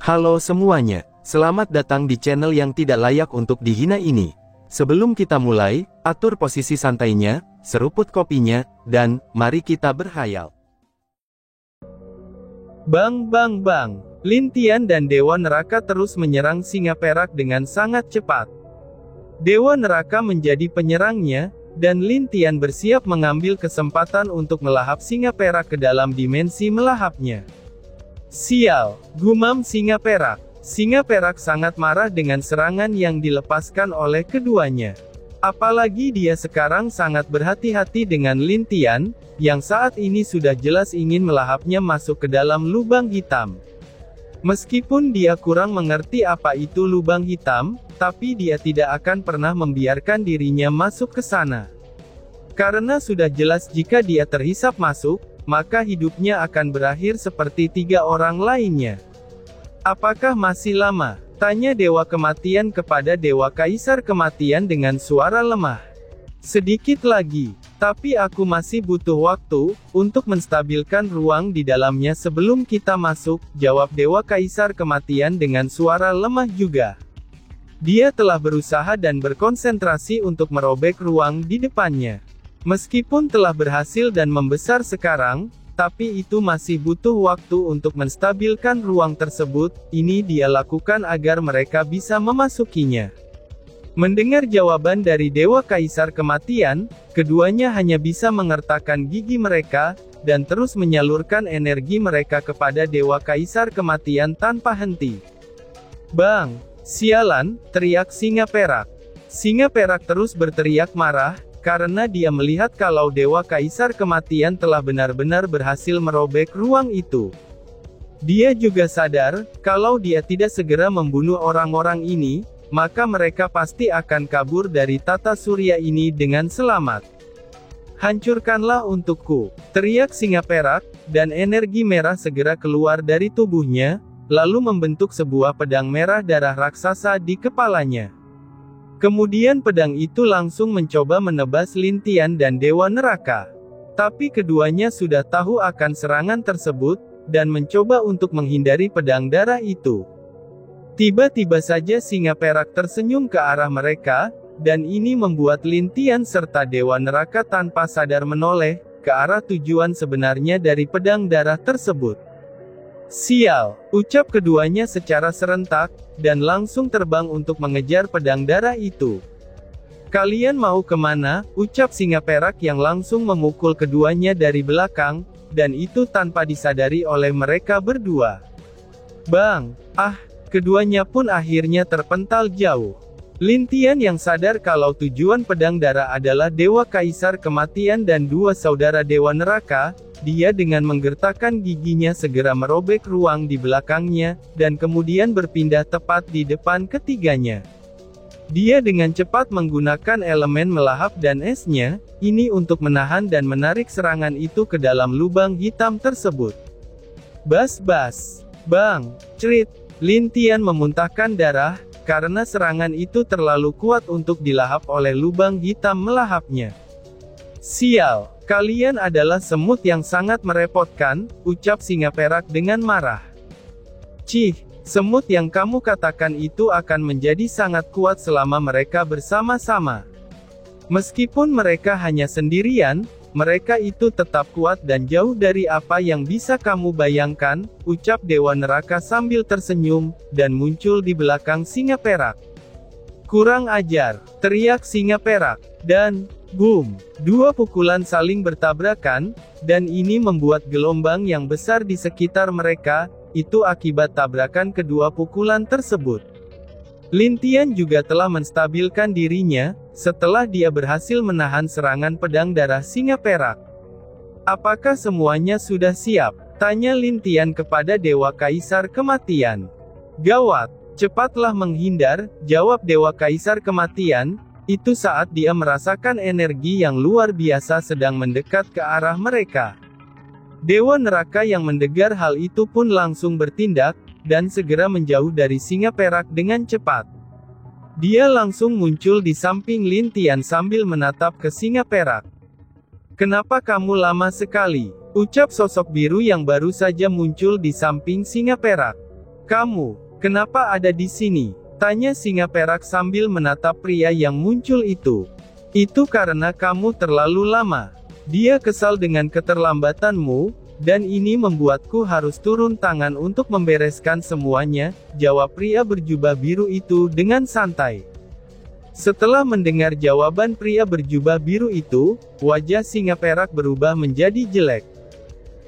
Halo semuanya, selamat datang di channel yang tidak layak untuk dihina ini. Sebelum kita mulai, atur posisi santainya, seruput kopinya, dan mari kita berhayal. Bang bang bang, Lin Tian dan Dewa Neraka terus menyerang singa perak dengan sangat cepat. Dewa Neraka menjadi penyerangnya, dan Lin Tian bersiap mengambil kesempatan untuk melahap singa perak ke dalam dimensi melahapnya. Sial, gumam singa perak. Singa perak sangat marah dengan serangan yang dilepaskan oleh keduanya. Apalagi dia sekarang sangat berhati-hati dengan Lin Tian, yang saat ini sudah jelas ingin melahapnya masuk ke dalam lubang hitam. Meskipun dia kurang mengerti apa itu lubang hitam, tapi dia tidak akan pernah membiarkan dirinya masuk ke sana. Karena sudah jelas jika dia terhisap masuk, maka hidupnya akan berakhir seperti 3 orang lainnya. Apakah masih lama? Tanya Dewa Kematian kepada Dewa Kaisar Kematian dengan suara lemah. Sedikit lagi, tapi aku masih butuh waktu untuk menstabilkan ruang di dalamnya sebelum kita masuk, jawab Dewa Kaisar Kematian dengan suara lemah juga. Dia telah berusaha dan berkonsentrasi untuk merobek ruang di depannya. Meskipun telah berhasil dan membesar sekarang, tapi itu masih butuh waktu untuk menstabilkan ruang tersebut. Ini dia lakukan agar mereka bisa memasukinya. Mendengar jawaban dari Dewa Kaisar Kematian, keduanya hanya bisa mengertakkan gigi mereka, dan terus menyalurkan energi mereka kepada Dewa Kaisar Kematian tanpa henti. Bang! Sialan! Teriak singa perak. Singa perak terus berteriak marah, karena dia melihat kalau Dewa Kaisar Kematian telah benar-benar berhasil merobek ruang itu. Dia juga sadar, kalau dia tidak segera membunuh orang-orang ini, maka mereka pasti akan kabur dari tata surya ini dengan selamat. Hancurkanlah untukku, teriak singa perak, dan energi merah segera keluar dari tubuhnya, lalu membentuk sebuah pedang merah darah raksasa di kepalanya. Kemudian pedang itu langsung mencoba menebas Lin Tian dan Dewa Neraka. Tapi keduanya sudah tahu akan serangan tersebut, dan mencoba untuk menghindari pedang darah itu. Tiba-tiba saja singa perak tersenyum ke arah mereka, dan ini membuat Lin Tian serta Dewa Neraka tanpa sadar menoleh ke arah tujuan sebenarnya dari pedang darah tersebut. Sial, ucap keduanya secara serentak, dan langsung terbang untuk mengejar pedang darah itu. Kalian mau kemana? Ucap singa perak yang langsung memukul keduanya dari belakang, dan itu tanpa disadari oleh mereka berdua. Bang! Keduanya pun akhirnya terpental jauh. Lin Tian yang sadar kalau tujuan pedang darah adalah Dewa Kaisar Kematian dan 2 saudara Dewa Neraka, dia dengan menggertakkan giginya segera merobek ruang di belakangnya, dan kemudian berpindah tepat di depan ketiganya. Dia dengan cepat menggunakan elemen melahap dan esnya, ini untuk menahan dan menarik serangan itu ke dalam lubang hitam tersebut. Bas-bas! Bang! Cerit! Lin Tian memuntahkan darah, karena serangan itu terlalu kuat untuk dilahap oleh lubang hitam melahapnya. Sial! Kalian adalah semut yang sangat merepotkan, ucap singa perak dengan marah. Cih, semut yang kamu katakan itu akan menjadi sangat kuat selama mereka bersama-sama. Meskipun mereka hanya sendirian, mereka itu tetap kuat dan jauh dari apa yang bisa kamu bayangkan, ucap Dewa Neraka sambil tersenyum, dan muncul di belakang singa perak. Kurang ajar, teriak singa perak, dan boom! 2 pukulan saling bertabrakan, dan ini membuat gelombang yang besar di sekitar mereka, itu akibat tabrakan kedua pukulan tersebut. Lin Tian juga telah menstabilkan dirinya, setelah dia berhasil menahan serangan pedang darah singa perak. Apakah semuanya sudah siap? Tanya Lin Tian kepada Dewa Kaisar Kematian. Gawat! Cepatlah menghindar, jawab Dewa Kaisar Kematian. Itu saat dia merasakan energi yang luar biasa sedang mendekat ke arah mereka. Dewa Neraka yang mendengar hal itu pun langsung bertindak, dan segera menjauh dari singa perak dengan cepat. Dia langsung muncul di samping Lin Tian sambil menatap ke singa perak. Kenapa kamu lama sekali? Ucap sosok biru yang baru saja muncul di samping singa perak. Kamu, kenapa ada di sini? Tanya singa perak sambil menatap pria yang muncul itu. Itu karena kamu terlalu lama. Dia kesal dengan keterlambatanmu, dan ini membuatku harus turun tangan untuk membereskan semuanya, jawab pria berjubah biru itu dengan santai. Setelah mendengar jawaban pria berjubah biru itu, wajah singa perak berubah menjadi jelek.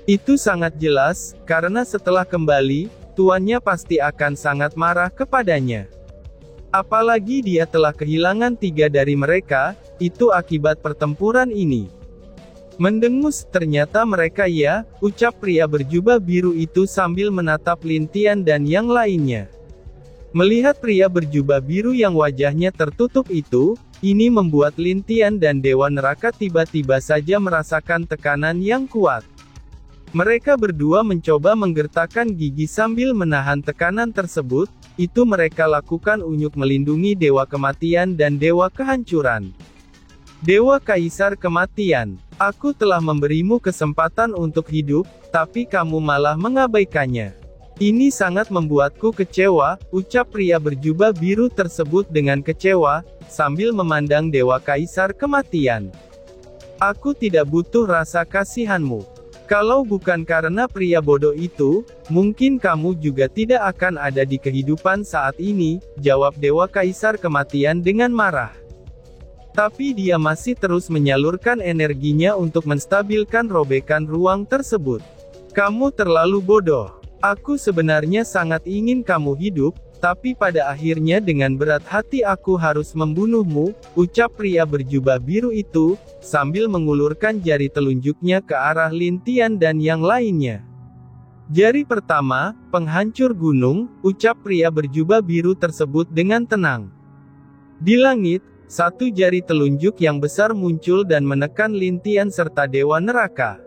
Itu sangat jelas, karena setelah kembali, tuannya pasti akan sangat marah kepadanya. Apalagi dia telah kehilangan 3 dari mereka, itu akibat pertempuran ini. Mendengus, ternyata mereka ya, ucap pria berjubah biru itu sambil menatap Lin Tian dan yang lainnya. Melihat pria berjubah biru yang wajahnya tertutup itu, ini membuat Lin Tian dan Dewa Neraka tiba-tiba saja merasakan tekanan yang kuat. Mereka berdua mencoba menggertakkan gigi sambil menahan tekanan tersebut, itu mereka lakukan untuk melindungi Dewa Kematian dan Dewa Kehancuran. Dewa Kaisar Kematian, aku telah memberimu kesempatan untuk hidup, tapi kamu malah mengabaikannya. Ini sangat membuatku kecewa, ucap pria berjubah biru tersebut dengan kecewa, sambil memandang Dewa Kaisar Kematian. Aku tidak butuh rasa kasihanmu. Kalau bukan karena pria bodoh itu, mungkin kamu juga tidak akan ada di kehidupan saat ini, jawab Dewa Kaisar Kematian dengan marah. Tapi dia masih terus menyalurkan energinya untuk menstabilkan robekan ruang tersebut. Kamu terlalu bodoh. Aku sebenarnya sangat ingin kamu hidup, tapi pada akhirnya dengan berat hati aku harus membunuhmu, ucap pria berjubah biru itu, sambil mengulurkan jari telunjuknya ke arah Lin Tian dan yang lainnya. Jari pertama, penghancur gunung, ucap pria berjubah biru tersebut dengan tenang. Di langit, satu jari telunjuk yang besar muncul dan menekan Lin Tian serta Dewa Neraka.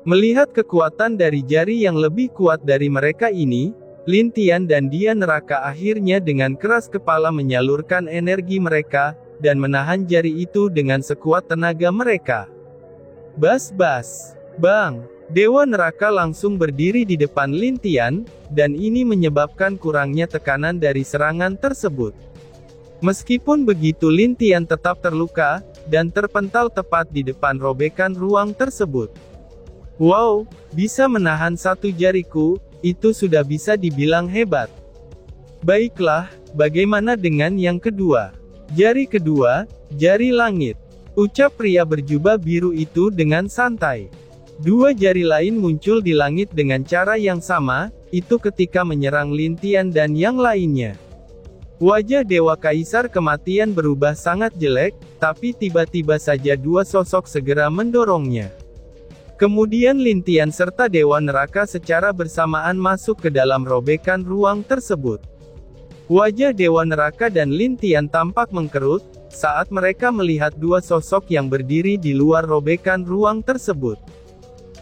Melihat kekuatan dari jari yang lebih kuat dari mereka ini, Lin Tian dan Dia Neraka akhirnya dengan keras kepala menyalurkan energi mereka, dan menahan jari itu dengan sekuat tenaga mereka. Bas-bas. Bang! Dewa Neraka langsung berdiri di depan Lin Tian, dan ini menyebabkan kurangnya tekanan dari serangan tersebut. Meskipun begitu Lin Tian tetap terluka, dan terpental tepat di depan robekan ruang tersebut. Wow, bisa menahan satu jariku, itu sudah bisa dibilang hebat. Baiklah, bagaimana dengan yang kedua? Jari kedua, jari langit. Ucap pria berjubah biru itu dengan santai. 2 jari lain muncul di langit dengan cara yang sama, itu ketika menyerang Lin Tian dan yang lainnya. Wajah Dewa Kaisar Kematian berubah sangat jelek, tapi tiba-tiba saja 2 sosok segera mendorongnya. Kemudian Lin Tian serta Dewa Neraka secara bersamaan masuk ke dalam robekan ruang tersebut. Wajah Dewa Neraka dan Lin Tian tampak mengkerut, saat mereka melihat 2 sosok yang berdiri di luar robekan ruang tersebut.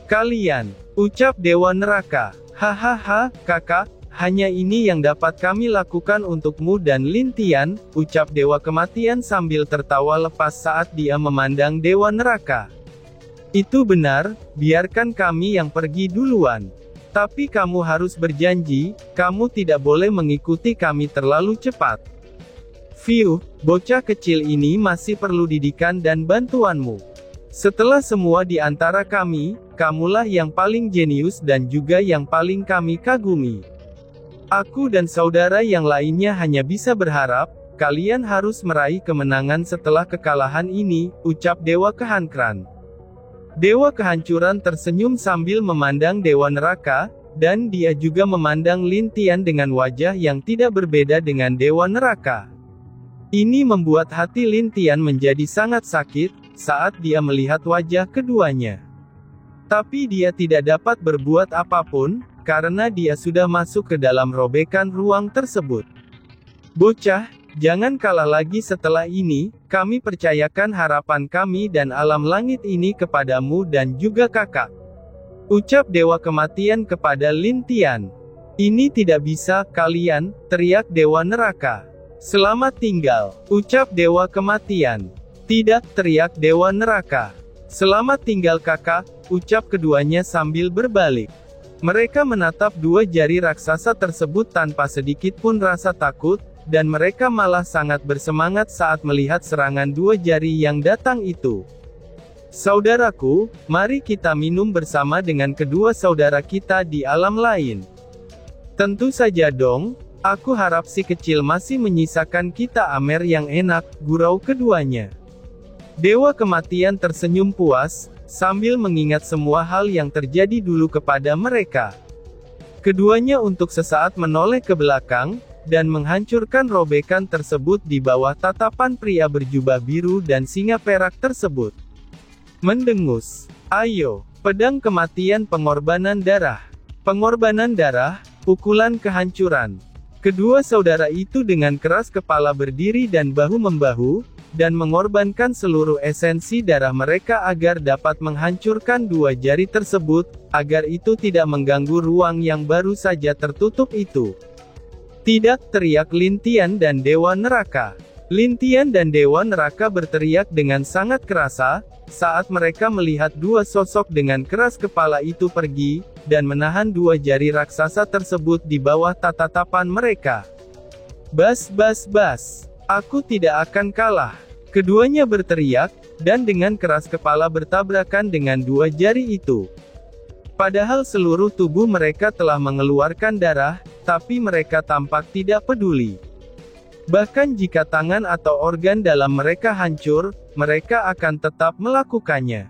Kalian, ucap Dewa Neraka, hahaha, kakak, hanya ini yang dapat kami lakukan untukmu dan Lin Tian, ucap Dewa Kematian sambil tertawa lepas saat dia memandang Dewa Neraka. Itu benar, biarkan kami yang pergi duluan. Tapi kamu harus berjanji, kamu tidak boleh mengikuti kami terlalu cepat. Fiuh, bocah kecil ini masih perlu didikan dan bantuanmu. Setelah semua di antara kami, kamulah yang paling jenius dan juga yang paling kami kagumi. Aku dan saudara yang lainnya hanya bisa berharap, kalian harus meraih kemenangan setelah kekalahan ini, ucap Dewa Kehancuran. Dewa Kehancuran tersenyum sambil memandang Dewa Neraka, dan dia juga memandang Lin Tian dengan wajah yang tidak berbeda dengan Dewa Neraka. Ini membuat hati Lin Tian menjadi sangat sakit, saat dia melihat wajah keduanya. Tapi dia tidak dapat berbuat apapun, karena dia sudah masuk ke dalam robekan ruang tersebut. Bocah, jangan kalah lagi setelah ini, kami percayakan harapan kami dan alam langit ini kepadamu dan juga kakak. Ucap Dewa Kematian kepada Lin Tian. Ini tidak bisa, kalian, teriak Dewa Neraka. Selamat tinggal, ucap Dewa Kematian. Tidak, teriak Dewa Neraka. Selamat tinggal kakak, ucap keduanya sambil berbalik. Mereka menatap dua jari raksasa tersebut tanpa sedikit pun rasa takut, dan mereka malah sangat bersemangat saat melihat serangan dua jari yang datang itu. Saudaraku, mari kita minum bersama dengan kedua saudara kita di alam lain. Tentu saja dong, aku harap si kecil masih menyisakan kita amer yang enak, gurau keduanya. Dewa Kematian tersenyum puas, sambil mengingat semua hal yang terjadi dulu kepada mereka. Keduanya untuk sesaat menoleh ke belakang, dan menghancurkan robekan tersebut di bawah tatapan pria berjubah biru dan singa perak tersebut. Mendengus. Ayo, pedang kematian pengorbanan darah. Pengorbanan darah, pukulan kehancuran. Kedua saudara itu dengan keras kepala berdiri dan bahu-membahu, dan mengorbankan seluruh esensi darah mereka agar dapat menghancurkan dua jari tersebut, agar itu tidak mengganggu ruang yang baru saja tertutup itu. Tidak, teriak Lin Tian dan Dewa Neraka. Lin Tian dan Dewa Neraka berteriak dengan sangat kerasa, saat mereka melihat dua sosok dengan keras kepala itu pergi, dan menahan dua jari raksasa tersebut di bawah tatapan mereka. Bas bas bas. Aku tidak akan kalah. Keduanya berteriak, dan dengan keras kepala bertabrakan dengan dua jari itu. Padahal seluruh tubuh mereka telah mengeluarkan darah, tapi mereka tampak tidak peduli. Bahkan jika tangan atau organ dalam mereka hancur, mereka akan tetap melakukannya.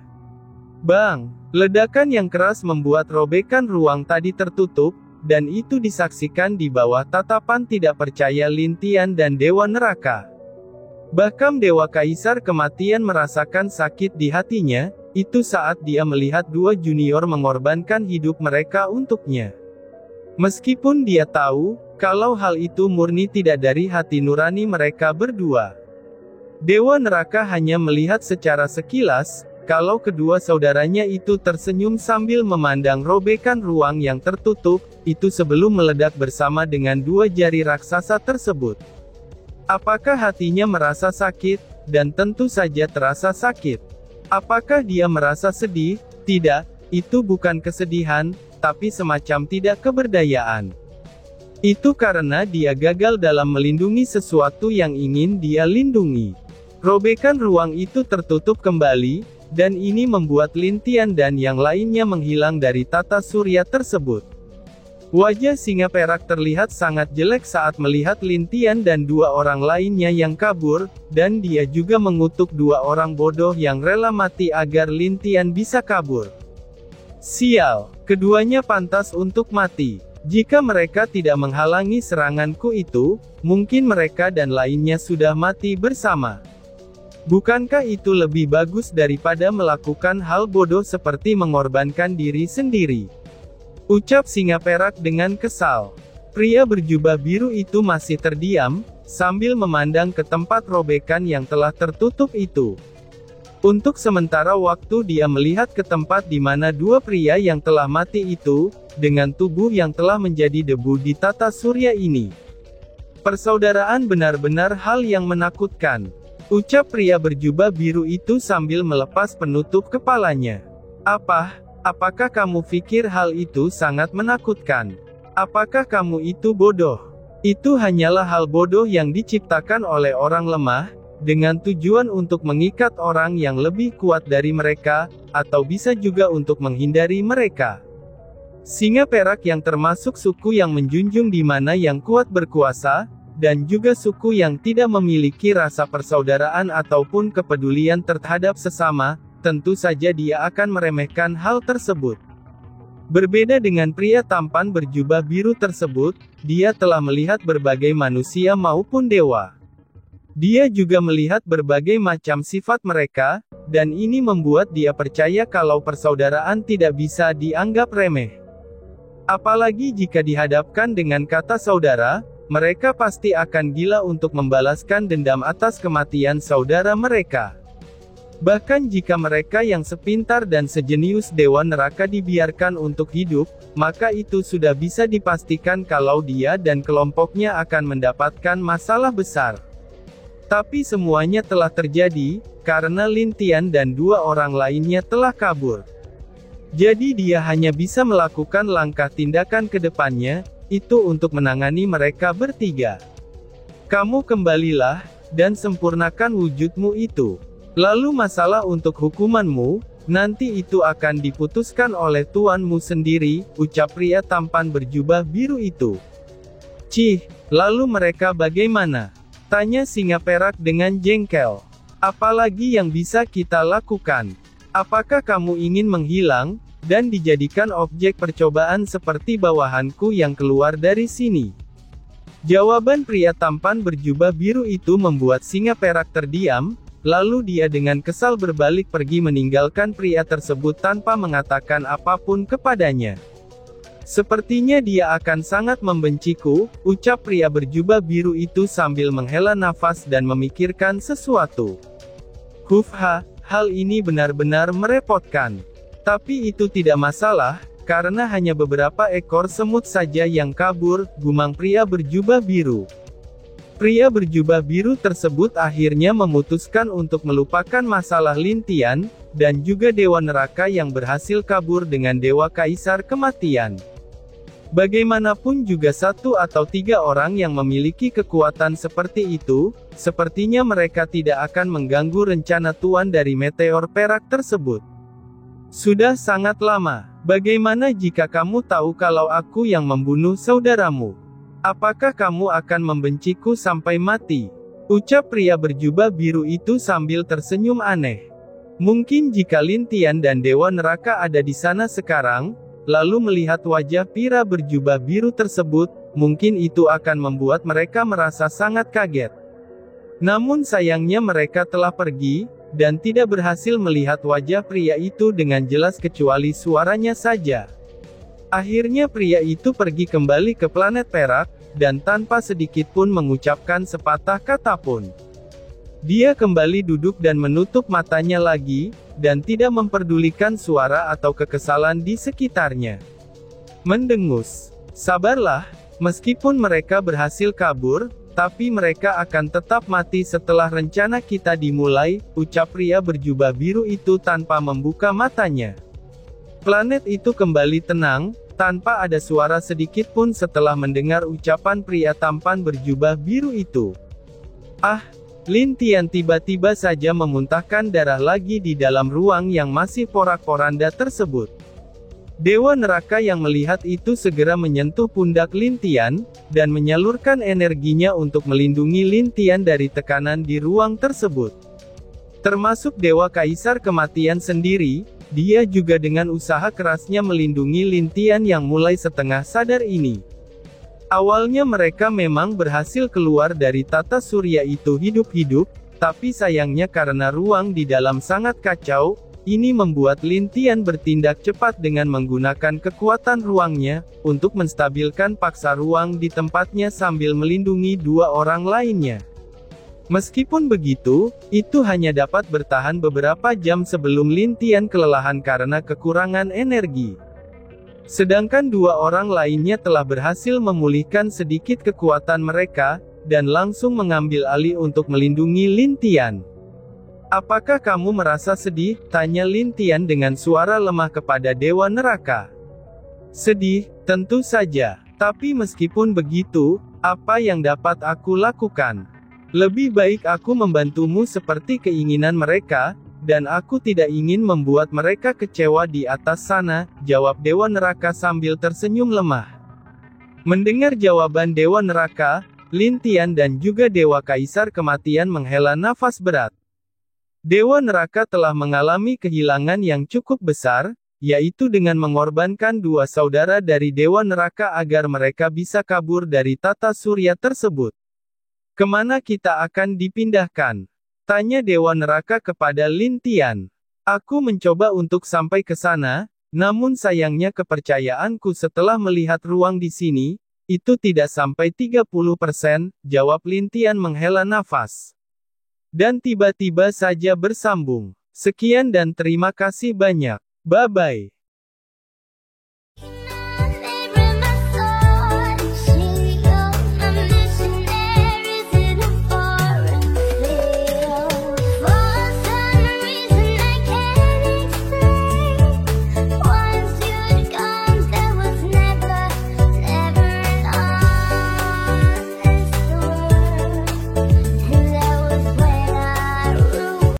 Bang! Ledakan yang keras membuat robekan ruang tadi tertutup, dan itu disaksikan di bawah tatapan tidak percaya Lin Tian dan Dewa Neraka. Bahkan Dewa Kaisar Kematian merasakan sakit di hatinya, itu saat dia melihat dua junior mengorbankan hidup mereka untuknya. Meskipun dia tahu, kalau hal itu murni tidak dari hati nurani mereka berdua. Dewa Neraka hanya melihat secara sekilas, kalau kedua saudaranya itu tersenyum sambil memandang robekan ruang yang tertutup, itu sebelum meledak bersama dengan dua jari raksasa tersebut. Apakah hatinya merasa sakit? Dan tentu saja terasa sakit. Apakah dia merasa sedih? Tidak, itu bukan kesedihan, tapi semacam tidak keberdayaan. Itu karena dia gagal dalam melindungi sesuatu yang ingin dia lindungi. Robekan ruang itu tertutup kembali, dan ini membuat Lin Tian dan yang lainnya menghilang dari tata surya tersebut. Wajah singa perak terlihat sangat jelek saat melihat Lin Tian dan dua orang lainnya yang kabur, dan dia juga mengutuk dua orang bodoh yang rela mati agar Lin Tian bisa kabur. Sial, keduanya pantas untuk mati. Jika mereka tidak menghalangi seranganku itu, mungkin mereka dan lainnya sudah mati bersama. Bukankah itu lebih bagus daripada melakukan hal bodoh seperti mengorbankan diri sendiri? Ucap singa perak dengan kesal. Pria berjubah biru itu masih terdiam, sambil memandang ke tempat robekan yang telah tertutup itu. Untuk sementara waktu dia melihat ke tempat di mana dua pria yang telah mati itu, dengan tubuh yang telah menjadi debu di tata surya ini. Persaudaraan benar-benar hal yang menakutkan. Ucap pria berjubah biru itu sambil melepas penutup kepalanya. Apakah kamu pikir hal itu sangat menakutkan? Apakah kamu itu bodoh? Itu hanyalah hal bodoh yang diciptakan oleh orang lemah, dengan tujuan untuk mengikat orang yang lebih kuat dari mereka, atau bisa juga untuk menghindari mereka. Singa perak yang termasuk suku yang menjunjung di mana yang kuat berkuasa, dan juga suku yang tidak memiliki rasa persaudaraan ataupun kepedulian terhadap sesama, tentu saja dia akan meremehkan hal tersebut. Berbeda dengan pria tampan berjubah biru tersebut, dia telah melihat berbagai manusia maupun dewa. Dia juga melihat berbagai macam sifat mereka, dan ini membuat dia percaya kalau persaudaraan tidak bisa dianggap remeh. Apalagi jika dihadapkan dengan kata saudara, mereka pasti akan gila untuk membalaskan dendam atas kematian saudara mereka. Bahkan jika mereka yang sepintar dan sejenius Dewa Neraka dibiarkan untuk hidup, maka itu sudah bisa dipastikan kalau dia dan kelompoknya akan mendapatkan masalah besar. Tapi semuanya telah terjadi, karena Lin Tian dan dua orang lainnya telah kabur. Jadi dia hanya bisa melakukan langkah tindakan ke depannya, itu untuk menangani mereka bertiga. Kamu kembalilah, dan sempurnakan wujudmu itu. Lalu masalah untuk hukumanmu, nanti itu akan diputuskan oleh tuanmu sendiri, ucap pria tampan berjubah biru itu. Cih, lalu mereka bagaimana? Tanya singa perak dengan jengkel. Apalagi yang bisa kita lakukan? Apakah kamu ingin menghilang, dan dijadikan objek percobaan seperti bawahanku yang keluar dari sini? Jawaban pria tampan berjubah biru itu membuat singa perak terdiam, lalu dia dengan kesal berbalik pergi meninggalkan pria tersebut tanpa mengatakan apapun kepadanya. Sepertinya dia akan sangat membenciku, ucap pria berjubah biru itu sambil menghela nafas dan memikirkan sesuatu. Hal ini benar-benar merepotkan. Tapi itu tidak masalah, karena hanya beberapa ekor semut saja yang kabur, gumam pria berjubah biru. Pria berjubah biru tersebut akhirnya memutuskan untuk melupakan masalah Lin Tian, dan juga Dewa Neraka yang berhasil kabur dengan Dewa Kaisar Kematian. Bagaimanapun juga 1 atau 3 orang yang memiliki kekuatan seperti itu, sepertinya mereka tidak akan mengganggu rencana tuan dari meteor perak tersebut. Sudah sangat lama. Bagaimana jika kamu tahu kalau aku yang membunuh saudaramu? Apakah kamu akan membenciku sampai mati? Ucap pria berjubah biru itu sambil tersenyum aneh. Mungkin jika Lin Tian dan Dewa Neraka ada di sana sekarang, lalu melihat wajah pria berjubah biru tersebut, mungkin itu akan membuat mereka merasa sangat kaget. Namun sayangnya mereka telah pergi, dan tidak berhasil melihat wajah pria itu dengan jelas kecuali suaranya saja. Akhirnya pria itu pergi kembali ke planet perak, dan tanpa sedikit pun mengucapkan sepatah kata pun. Dia kembali duduk dan menutup matanya lagi, dan tidak memperdulikan suara atau kekesalan di sekitarnya. Mendengus. Sabarlah, meskipun mereka berhasil kabur, tapi mereka akan tetap mati setelah rencana kita dimulai, ucap pria berjubah biru itu tanpa membuka matanya. Planet itu kembali tenang, tanpa ada suara sedikit pun setelah mendengar ucapan pria tampan berjubah biru itu. Lin Tian tiba-tiba saja memuntahkan darah lagi di dalam ruang yang masih porak-poranda tersebut. Dewa Neraka yang melihat itu segera menyentuh pundak Lin Tian, dan menyalurkan energinya untuk melindungi Lin Tian dari tekanan di ruang tersebut. Termasuk Dewa Kaisar Kematian sendiri, dia juga dengan usaha kerasnya melindungi Lin Tian yang mulai setengah sadar ini. Awalnya mereka memang berhasil keluar dari tata surya itu hidup-hidup, tapi sayangnya karena ruang di dalam sangat kacau, ini membuat Lin Tian bertindak cepat dengan menggunakan kekuatan ruangnya, untuk menstabilkan paksa ruang di tempatnya sambil melindungi 2 orang lainnya. Meskipun begitu, itu hanya dapat bertahan beberapa jam sebelum Lin Tian kelelahan karena kekurangan energi. Sedangkan 2 orang lainnya telah berhasil memulihkan sedikit kekuatan mereka, dan langsung mengambil alih untuk melindungi Lin Tian. Apakah kamu merasa sedih? Tanya Lin Tian dengan suara lemah kepada Dewa Neraka. Sedih, tentu saja. Tapi meskipun begitu, apa yang dapat aku lakukan? Lebih baik aku membantumu seperti keinginan mereka, dan aku tidak ingin membuat mereka kecewa di atas sana, jawab Dewa Neraka sambil tersenyum lemah. Mendengar jawaban Dewa Neraka, Lin Tian dan juga Dewa Kaisar Kematian menghela nafas berat. Dewa Neraka telah mengalami kehilangan yang cukup besar, yaitu dengan mengorbankan 2 saudara dari Dewa Neraka agar mereka bisa kabur dari tata surya tersebut. Kemana kita akan dipindahkan? Tanya Dewa Neraka kepada Lin Tian. Aku mencoba untuk sampai ke sana, namun sayangnya kepercayaanku setelah melihat ruang di sini, itu tidak sampai 30%, jawab Lin Tian menghela nafas. Dan tiba-tiba saja bersambung. Sekian dan terima kasih banyak. Bye-bye.